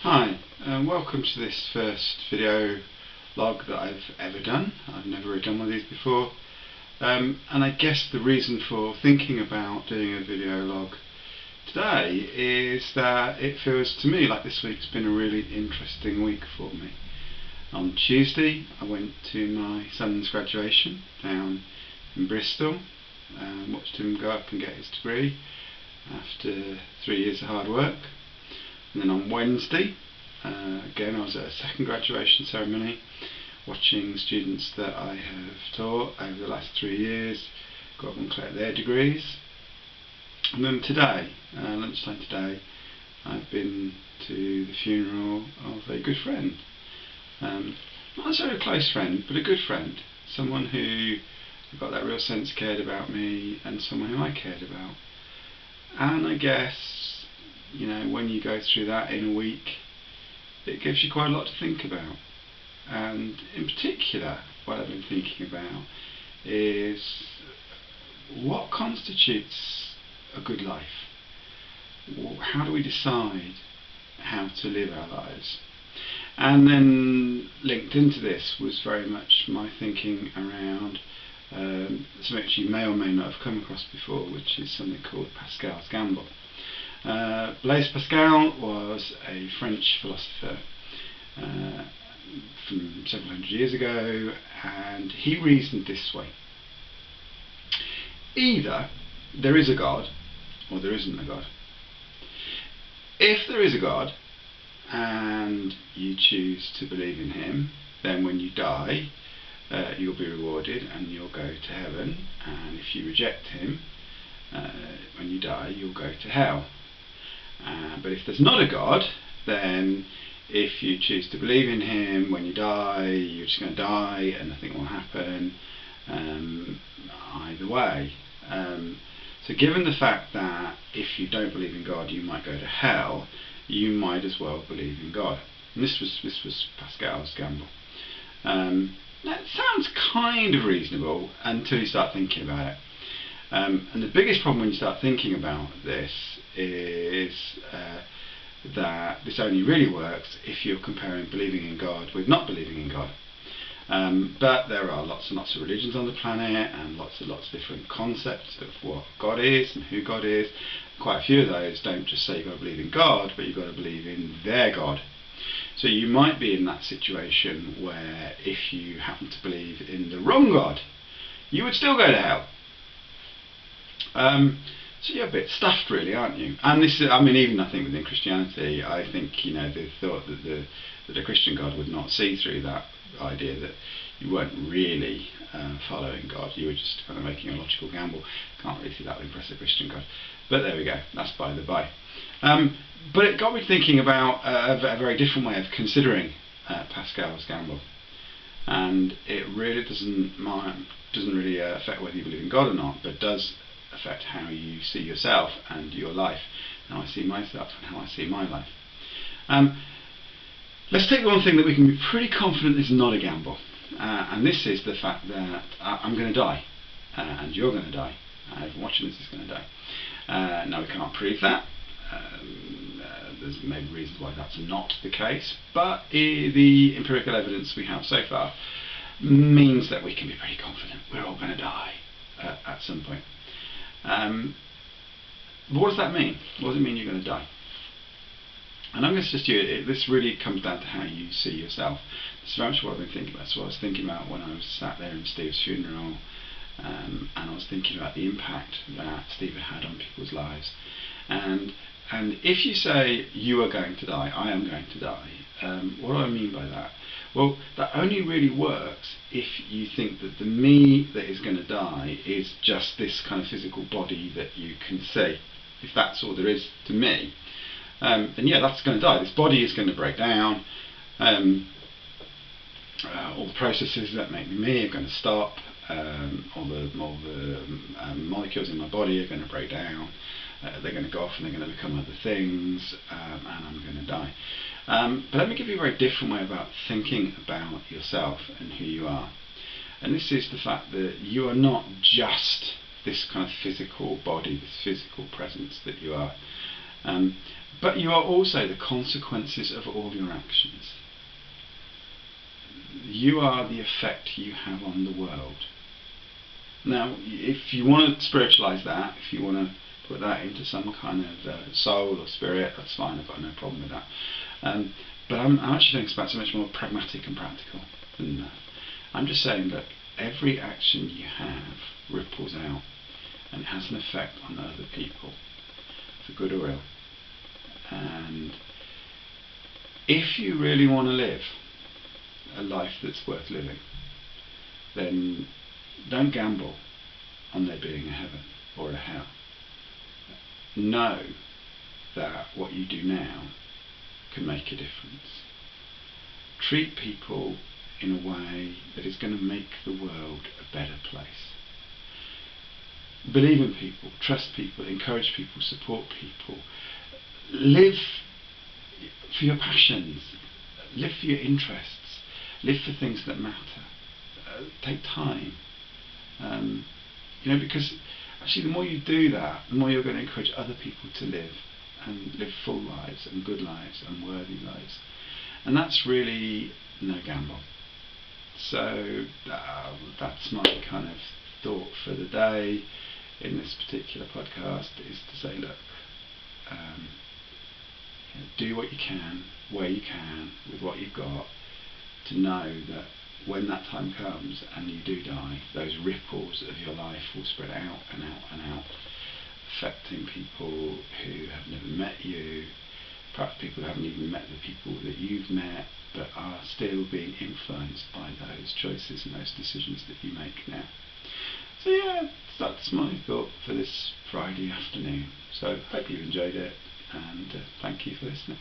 Hi, and welcome to this first video log that I've ever done. I've never really done one of these before, and I guess the reason for thinking about doing a video log today is that it feels to me like this week's been a really interesting week for me. On Tuesday I went to my son's graduation down in Bristol and watched him go up and get his degree after 3 years of hard work. And then on Wednesday, again I was at a second graduation ceremony, watching students that I have taught over the last 3 years go up and collect their degrees. And then today, lunchtime today, I've been to the funeral of a good friend. Not necessarily a close friend, but a good friend. Someone who got that real sense cared about me, and someone who I cared about. And I guess, you know, when you go through that in a week, it gives you quite a lot to think about. And in particular, what I've been thinking about is what constitutes a good life? How do we decide how to live our lives? And then linked into this was very much my thinking around something which you may or may not have come across before, which is something called Pascal's gamble. Blaise Pascal was a French philosopher from several hundred years ago, and he reasoned this way: either there is a God or there isn't a God. If there is a God and you choose to believe in him, then when you die you'll be rewarded and you'll go to heaven, and if you reject him, when you die you'll go to hell. But if there's not a God, then if you choose to believe in him, when you die you're just going to die and nothing will happen either way. So given the fact that if you don't believe in God you might go to hell, you might as well believe in God. And this was Pascal's gamble. Now it sounds kind of reasonable until you start thinking about it. And the biggest problem when you start thinking about this is that this only really works if you're comparing believing in God with not believing in God. But there are lots and lots of religions on the planet, and lots of different concepts of what God is and who God is. Quite a few of those don't just say you've got to believe in God, but you've got to believe in their God. So you might be in that situation where if you happen to believe in the wrong God, you would still go to hell. So you're a bit stuffed, really, aren't you? And this is, I mean, even I think within Christianity, I think, you know, the thought that a Christian God would not see through that idea that you weren't really following God, you were just kind of making a logical gamble. Can't really see that would impress a Christian God. But there we go, that's by the by. But it got me thinking about a very different way of considering Pascal's gamble. And it really doesn't really affect whether you believe in God or not, but does affect how you see yourself and your life, how I see myself and how I see my life. Let's take the one thing that we can be pretty confident is not a gamble, and this is the fact that I'm going to die, and you're going to die, everyone watching this is going to die. Now we can't prove that. There's maybe reasons why that's not the case, but the empirical evidence we have so far means that we can be pretty confident we're all going to die at some point. But what does that mean? What does it mean you're going to die? And I'm going to suggest to you, this really comes down to how you see yourself. It's very much what I've been thinking about. So what I was thinking about when I was sat there in Steve's funeral, and I was thinking about the impact that Steve had on people's lives. And if you say you are going to die, I am going to die, what do I mean by that? Well, that only really works if you think that the me that is going to die is just this kind of physical body that you can see. If that's all there is to me, then yeah, that's going to die. This body is going to break down. All the processes that make me are going to stop. All the molecules in my body are going to break down. They're going to go off and they're going to become other things, and I'm going to die. But let me give you a very different way about thinking about yourself and who you are. And this is the fact that you are not just this kind of physical body, this physical presence that you are. But you are also the consequences of all your actions. You are the effect you have on the world. Now, if you want to spiritualize that, if you want to put that into some kind of soul or spirit, that's fine, I've got no problem with that. But I'm actually thinking about something much more pragmatic and practical than that. I'm just saying that every action you have ripples out and has an effect on other people, for good or ill. And if you really want to live a life that's worth living, then don't gamble on there being a heaven or a hell. Know that what you do now can make a difference. Treat people in a way that is going to make the world a better place. Believe in people, trust people, encourage people, support people. Live for your passions, live for your interests, live for things that matter. Take time. Because actually the more you do that, the more you're going to encourage other people to live and live full lives and good lives and worthy lives. And that's really no gamble. So that's my kind of thought for the day in this particular podcast, is to say, look, do what you can, where you can, with what you've got, to know that when that time comes and you do die, those ripples of your life will spread out and out and out, affecting people who have never met you, perhaps people who haven't even met the people that you've met, but are still being influenced by those choices and those decisions that you make now. So yeah, that's my thought for this Friday afternoon. So hope you enjoyed it, and thank you for listening.